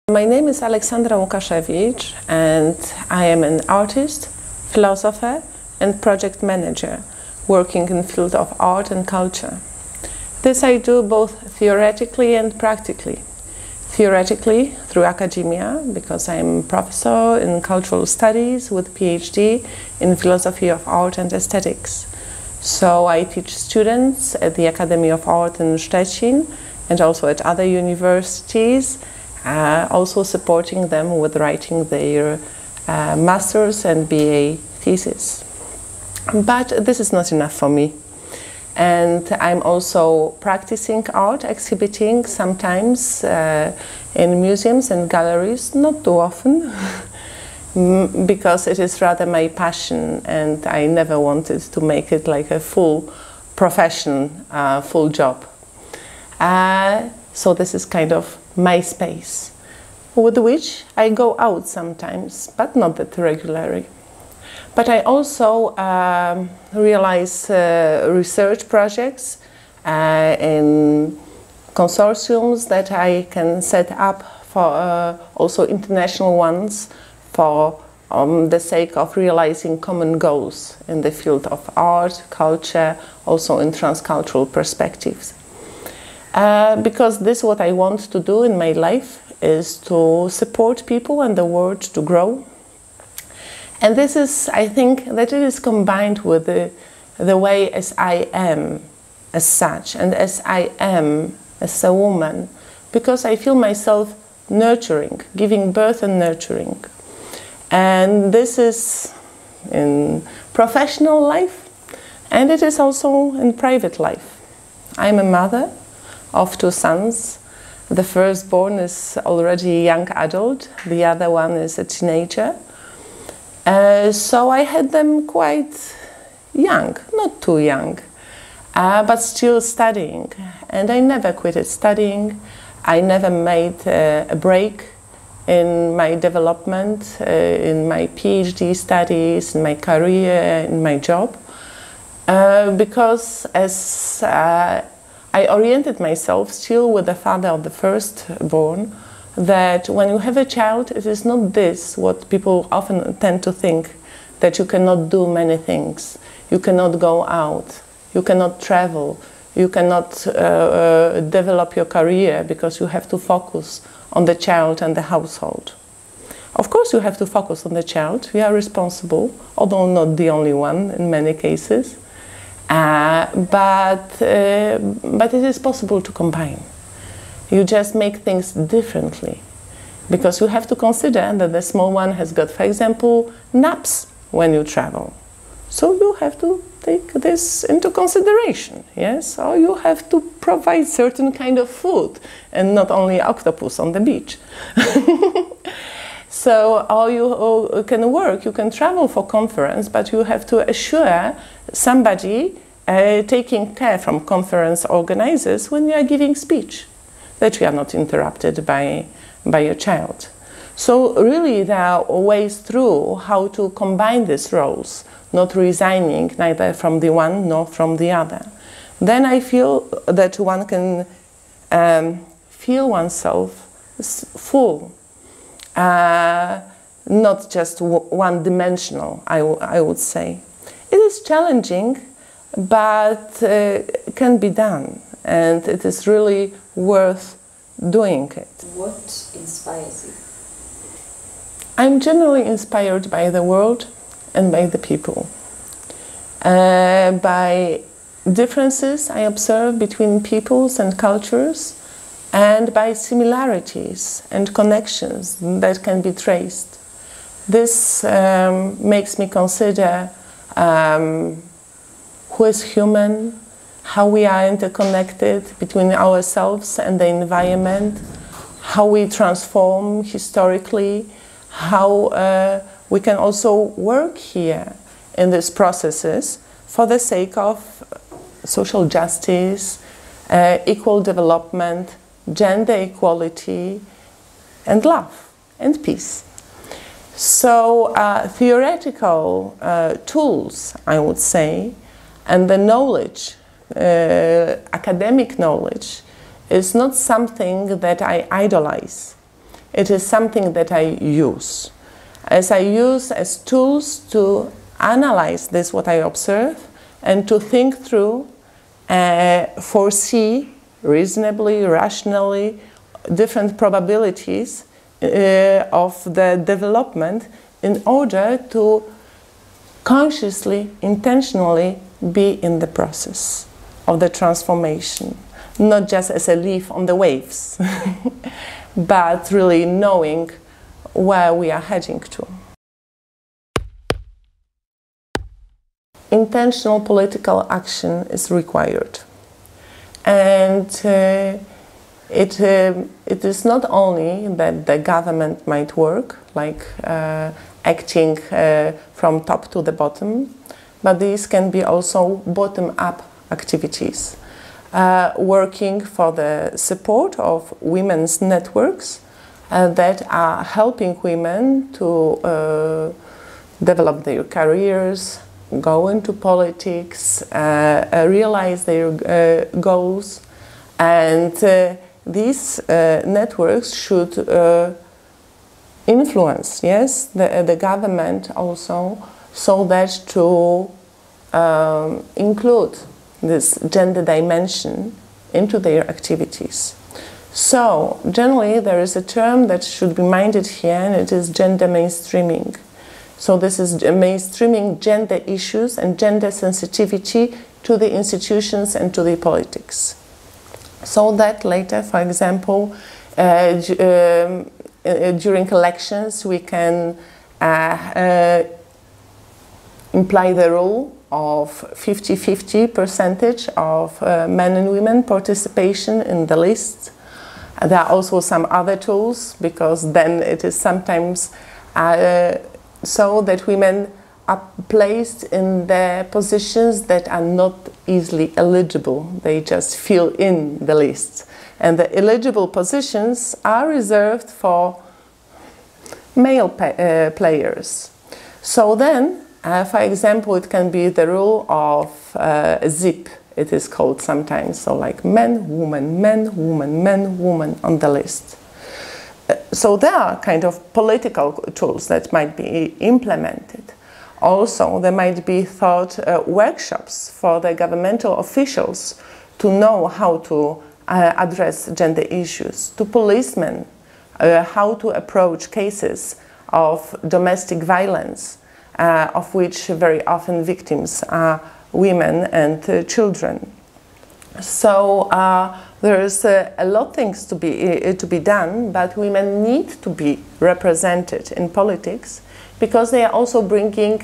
My name is Aleksandra Lukaszewicz and I am an artist, philosopher and project manager working in the field of art and culture. This I do both theoretically and practically. Theoretically through academia, because I'm a professor in cultural studies with PhD in philosophy of art and aesthetics. So I teach students at the Academy of Art in Szczecin and also at other universities, also supporting them with writing their master's and BA thesis. But this is not enough for me. And I'm also practicing art, exhibiting sometimes in museums and galleries, not too often, because it is rather my passion and I never wanted to make it like a full profession, full job. So this is kind of my space, with which I go out sometimes, but not that regularly. But I also realize research projects in consortiums that I can set up for also international ones for the sake of realizing common goals in the field of art, culture, also in transcultural perspectives. Because this is what I want to do in my life, is to support people and the world to grow. And this is, I think, that it is combined with the way as I am as such, and as I am as a woman, because I feel myself nurturing, giving birth and nurturing. And this is in professional life, and it is also in private life. I'm a mother of 2 sons. The firstborn is already a young adult, the other one is a teenager. So I had them quite young, not too young, but still studying. And I never quitted studying. I never made a break in my development, in my PhD studies, in my career, in my job, because as I oriented myself still with the father of the firstborn, that when you have a child, it is not this, what people often tend to think, that you cannot do many things. You cannot go out, you cannot travel, you cannot develop your career because you have to focus on the child and the household. Of course you have to focus on the child, you are responsible, although not the only one in many cases. But it is possible to combine. You just make things differently, because you have to consider that the small one has got, for example, naps when you travel. So you have to take this into consideration, yes? Or you have to provide certain kind of food and not only octopus on the beach. So, or you can work, you can travel for conference, but you have to assure somebody taking care from conference organizers when you are giving speech, that you are not interrupted by your child. So really there are ways through how to combine these roles, not resigning neither from the one nor from the other. Then I feel that one can feel oneself full, not just one-dimensional, I would say. It is challenging, but can be done, and it is really worth doing it. What inspires you? I'm generally inspired by the world and by the people. By differences I observe between peoples and cultures, and by similarities and connections that can be traced. This makes me consider who is human, how we are interconnected between ourselves and the environment, how we transform historically, how we can also work here in these processes for the sake of social justice, equal development, gender equality, and love and peace. So theoretical tools, I would say, and the knowledge, academic knowledge, is not something that I idolize. It is something that I use. As I use as tools to analyze this, what I observe, and to think through, foresee reasonably, rationally, different probabilities of the development in order to consciously, intentionally be in the process of the transformation, not just as a leaf on the waves, but really knowing where we are heading to. Intentional political action is required. And it is not only that the government might work, like acting from top to the bottom, but these can be also bottom-up activities, working for the support of women's networks that are helping women to develop their careers, go into politics, realize their goals, and these networks should influence, yes, the government also, so that to include this gender dimension into their activities. So, generally, there is a term that should be minded here, and it is gender mainstreaming. So this is mainstreaming gender issues and gender sensitivity to the institutions and to the politics. So that later, for example, during elections, we can imply the rule of 50-50 percentage of men and women participation in the lists. There are also some other tools, because then it is sometimes so that women are placed in the positions that are not easily eligible. They just fill in the lists. And the eligible positions are reserved for male players. So then, for example, it can be the rule of ZIP, it is called sometimes. So like men, woman, men, woman, men, woman on the list. So there are kind of political tools that might be implemented. Also, there might be thought workshops for the governmental officials to know how to address gender issues, to policemen, how to approach cases of domestic violence, of which very often victims are women and children. So there is a lot of things to be done, but women need to be represented in politics because they are also bringing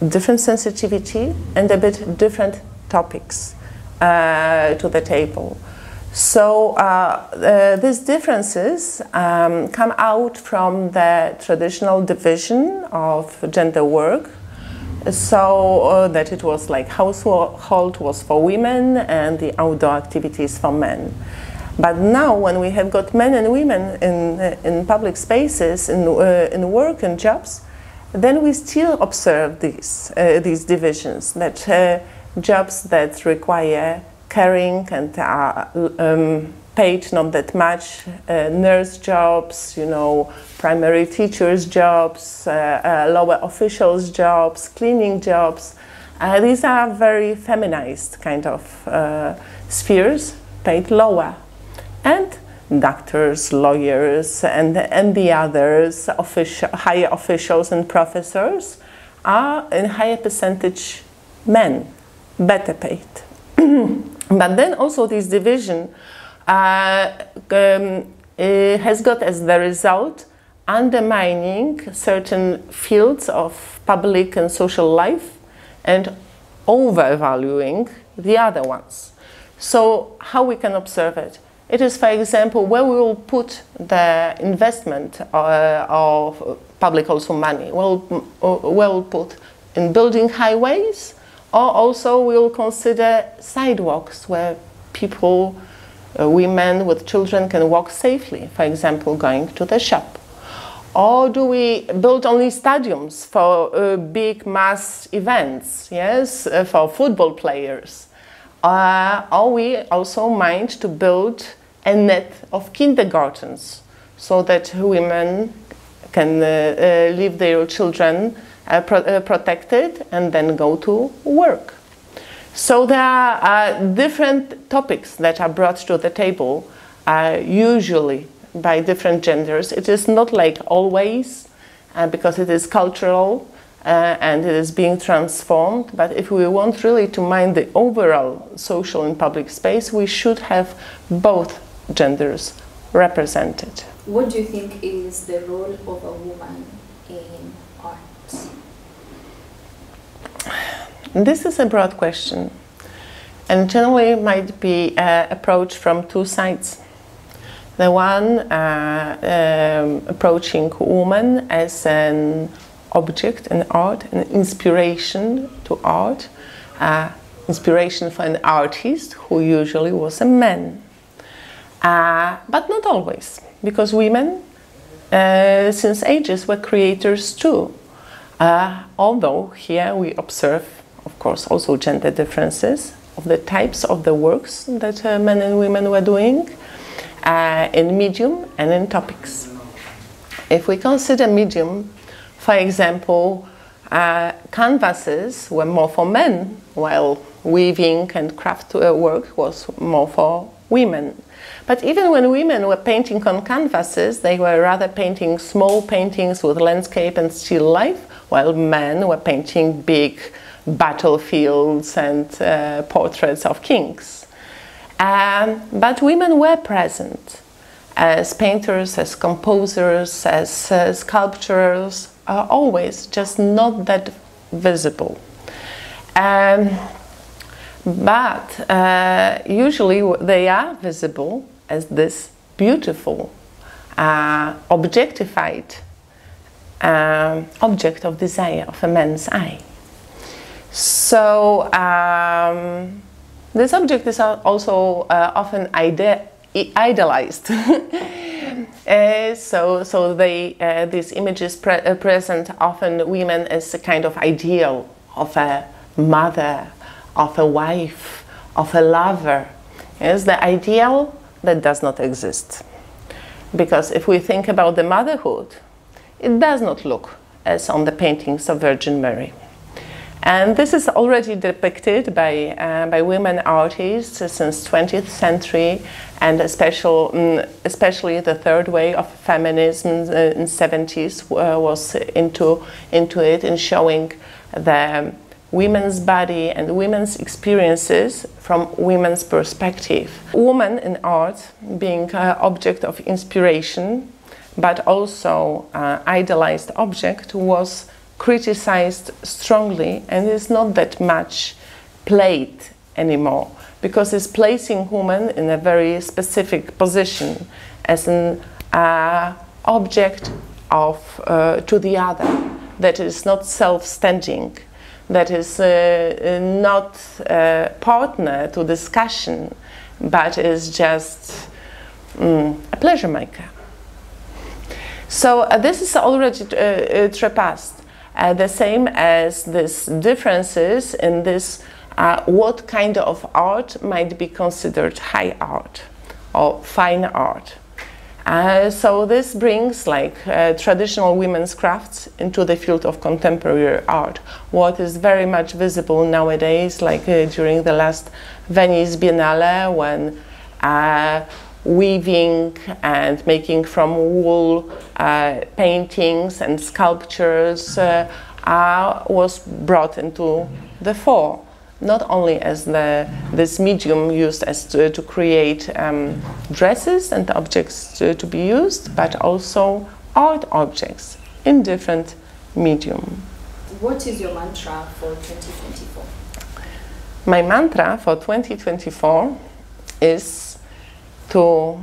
different sensitivity and a bit different topics to the table. So these differences come out from the traditional division of gender work. So that it was like household was for women and the outdoor activities for men. But now when we have got men and women in public spaces, in work and jobs, then we still observe these divisions, that jobs that require caring and are paid not that much, nurse jobs, you know, primary teachers jobs, lower officials jobs, cleaning jobs. These are very feminized kind of spheres, paid lower. And doctors, lawyers, and the others, higher officials and professors are in higher percentage men, better paid. But then also this division has got as the result undermining certain fields of public and social life and overvaluing the other ones. So how we can observe it? It is, for example, where we will put the investment of public also money. We'll put in building highways, or also we will consider sidewalks where people, women with children can walk safely, for example, going to the shop. Or do we build only stadiums for big mass events, yes, for football players? Or we also mind to build a net of kindergartens so that women can leave their children protected and then go to work. So there are different topics that are brought to the table, usually by different genders. It is not like always, because it is cultural and it is being transformed. But if we want really to mind the overall social and public space, we should have both genders represented. What do you think is the role of a woman in art? This is a broad question, and generally might be approached from two sides. The one approaching woman as an object in art, an inspiration to art, inspiration for an artist who usually was a man. But not always, because women since ages were creators too. Although here we observe, of course, also gender differences of the types of the works that men and women were doing in medium and in topics. If we consider medium, for example, canvases were more for men, while weaving and craft work was more for women. But even when women were painting on canvases, they were rather painting small paintings with landscape and still life, while men were painting big battlefields and portraits of kings. But women were present as painters, as composers, as sculptors, always, just not that visible. But usually they are visible as this beautiful, objectified object of desire of a man's eye. So this object is also often idolized. So these images present often women as a kind of ideal of a mother, of a wife, of a lover. Yes, the ideal that does not exist. Because if we think about the motherhood, it does not look as on the paintings of Virgin Mary. And this is already depicted by women artists since 20th century, and especially the third wave of feminism in 70s was into it in showing the women's body and women's experiences from women's perspective. Woman in art being an object of inspiration, but also idolized object, was criticized strongly and is not that much played anymore, because it's placing woman in a very specific position as an object of to the other, that is not self-standing, that is not a partner to discussion, but is just a pleasure maker. So this is already trespassed. The same as these differences in this, what kind of art might be considered high art or fine art. So this brings like traditional women's crafts into the field of contemporary art. What is very much visible nowadays, like during the last Venice Biennale, when weaving and making from wool paintings and sculptures was brought into the fore, not only as this medium used as to create dresses and objects to be used, but also art objects in different medium. What is your mantra for 2024? My mantra for 2024 is to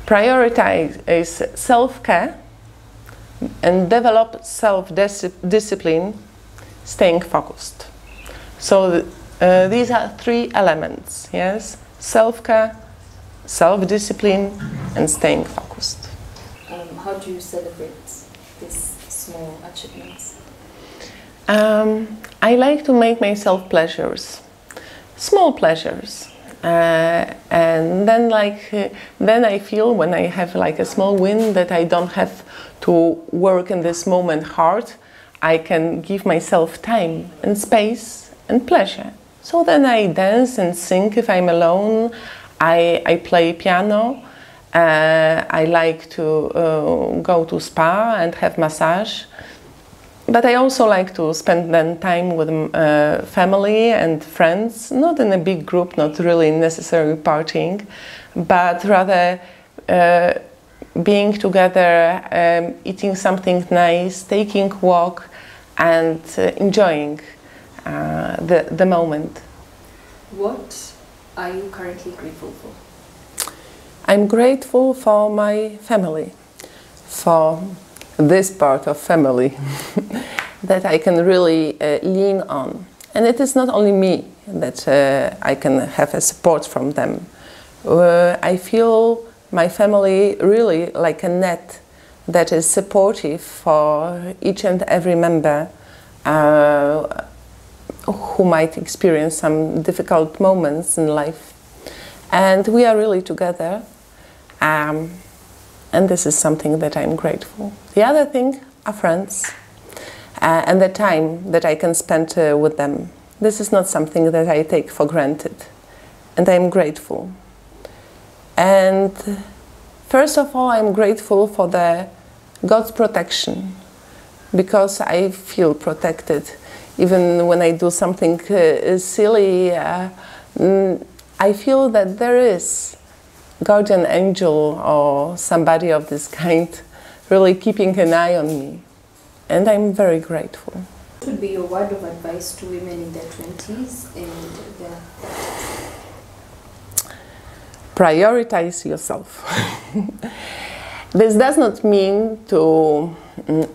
prioritize self-care and develop self-discipline, staying focused. So these are three elements, yes? Self-care, self-discipline, and staying focused. How do you celebrate these small achievements? I like to make myself pleasures, small pleasures. And then then I feel when I have like a small win that I don't have to work in this moment hard. I can give myself time and space and pleasure. So then I dance and sing if I'm alone. I play piano. I like to go to spa and have massage. But I also like to spend then time with family and friends, not in a big group, not really necessarily partying, but rather being together, eating something nice, taking a walk, and enjoying the moment. What are you currently grateful for? I'm grateful for my family, for this part of family that I can really lean on. And it is not only me that I can have a support from them. I feel my family really like a net that is supportive for each and every member who might experience some difficult moments in life. And we are really together. And this is something that I'm grateful. The other thing are friends and the time that I can spend with them. This is not something that I take for granted, and I'm grateful. And first of all, I'm grateful for God's protection, because I feel protected. Even when I do something silly, I feel that there is guardian angel or somebody of this kind really keeping an eye on me, and I'm very grateful. What would be your word of advice to women in their 20s and their 30s? Prioritize yourself. This does not mean to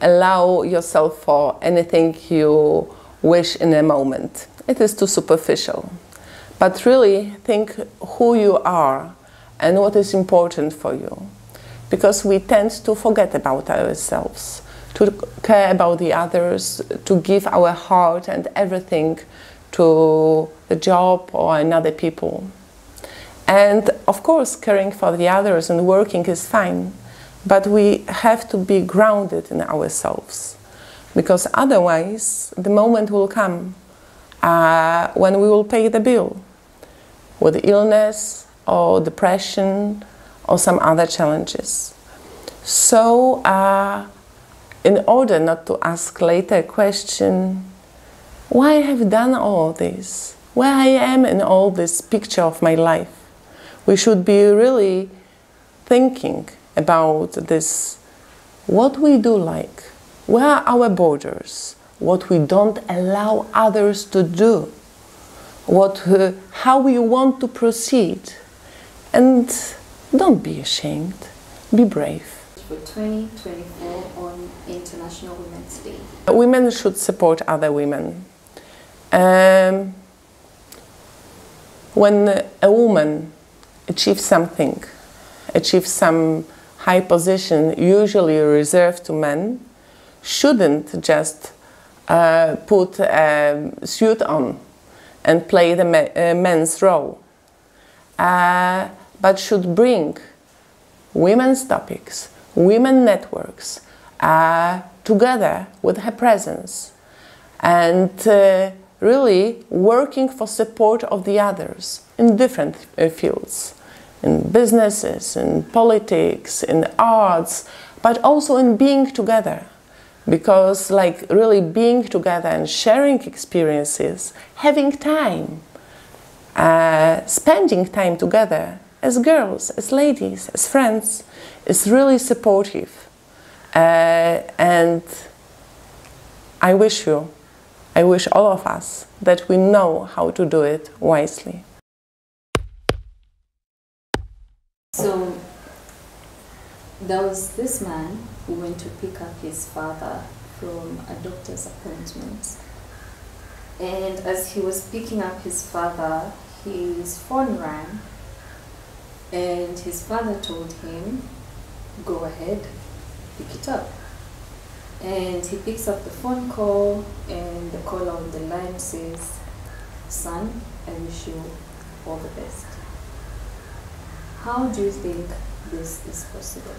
allow yourself for anything you wish in a moment. It is too superficial. But really think who you are and what is important for you, because we tend to forget about ourselves, to care about the others, to give our heart and everything to the job or another people. And of course, caring for the others and working is fine, but we have to be grounded in ourselves, because otherwise the moment will come when we will pay the bill with illness or depression or some other challenges. So in order not to ask later a question, why I have done all this? Where I am in all this picture of my life? We should be really thinking about this, what we do like, where are our borders, what we don't allow others to do, how we want to proceed. And don't be ashamed, be brave. For 2024 on International Women's Day. Women should support other women. When a woman achieves something, achieves some high position, usually reserved to men, shouldn't just put a suit on and play the men's role. But should bring women's topics, women networks together with her presence, and really working for support of the others in different fields, in businesses, in politics, in arts, but also in being together. Because like really being together and sharing experiences, having time, spending time together as girls, as ladies, as friends, is really supportive. And I wish all of us that we know how to do it wisely. So there was this man who went to pick up his father from a doctor's appointment. And as he was picking up his father, his phone rang, and his father told him, go ahead, pick it up. And he picks up the phone call, and the caller on the line says, son, I wish you all the best. How do you think this is possible?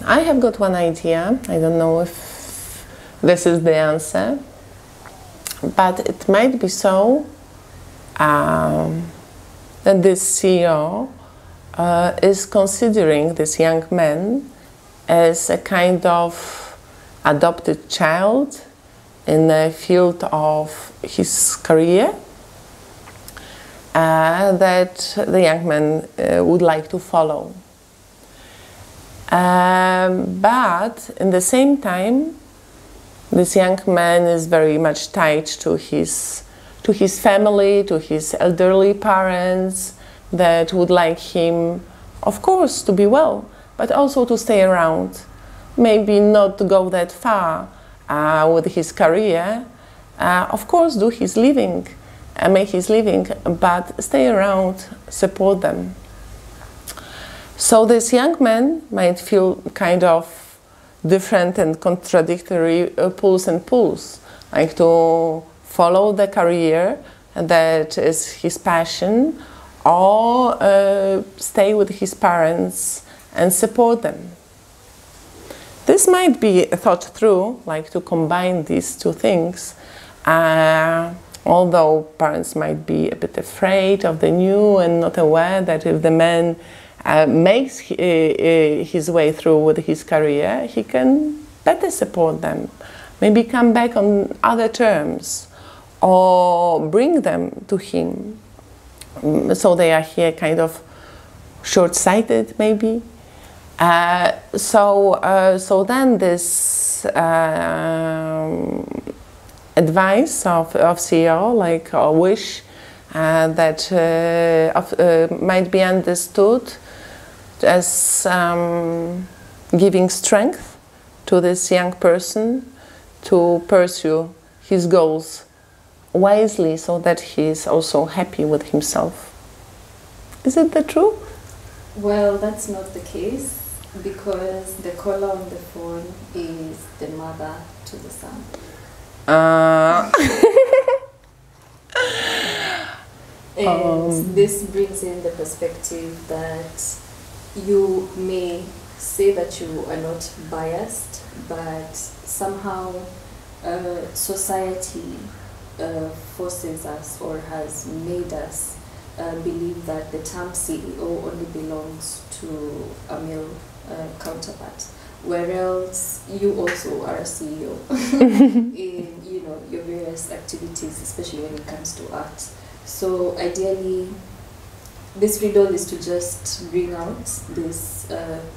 I have got one idea. I don't know if this is the answer, but it might be so that this CEO is considering this young man as a kind of adopted child in the field of his career that the young man would like to follow. But in the same time, this young man is very much tied to his family, to his elderly parents that would like him, of course, to be well, but also to stay around. Maybe not to go that far with his career. Of course, do his living, make his living, but stay around, support them. So this young man might feel kind of different and contradictory pulls and pulls, like to follow the career that is his passion, or stay with his parents and support them. This might be thought through, like to combine these two things, although parents might be a bit afraid of the new and not aware that if the man makes his way through with his career, he can better support them, maybe come back on other terms, or bring them to him. So they are here kind of short-sighted, maybe. So then this advice of CEO, like a wish that might be understood as giving strength to this young person to pursue his goals wisely, so that he is also happy with himself. Is it the truth? Well, that's not the case, because the caller on the phone is the mother to the son. And this brings in the perspective that you may say that you are not biased, but somehow society forces us or has made us believe that the term CEO only belongs to a male counterpart, whereas you also are a CEO in your various activities, especially when it comes to art. So ideally, this riddle is to just bring out this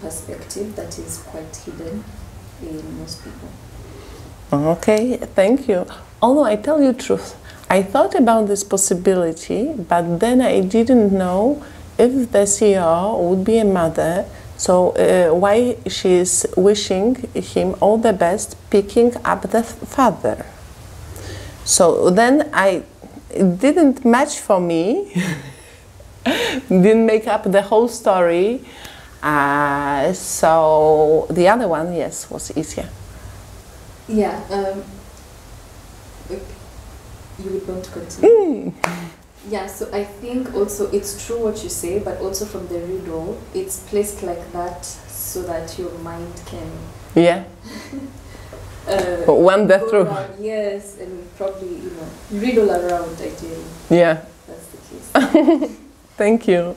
perspective that is quite hidden in most people. Okay, thank you. Although I tell you the truth, I thought about this possibility, but then I didn't know if the CEO would be a mother, so why she is wishing him all the best, picking up the father. So then it didn't match for me, didn't make up the whole story, so the other one, yes, was easier. Yeah, you would want to continue? Yeah, so I think also it's true what you say, but also from the riddle, it's placed like that so that your mind can... Yeah. Wander through. Around, yes, and probably, riddle around ideally. Yeah. That's the case. Thank you.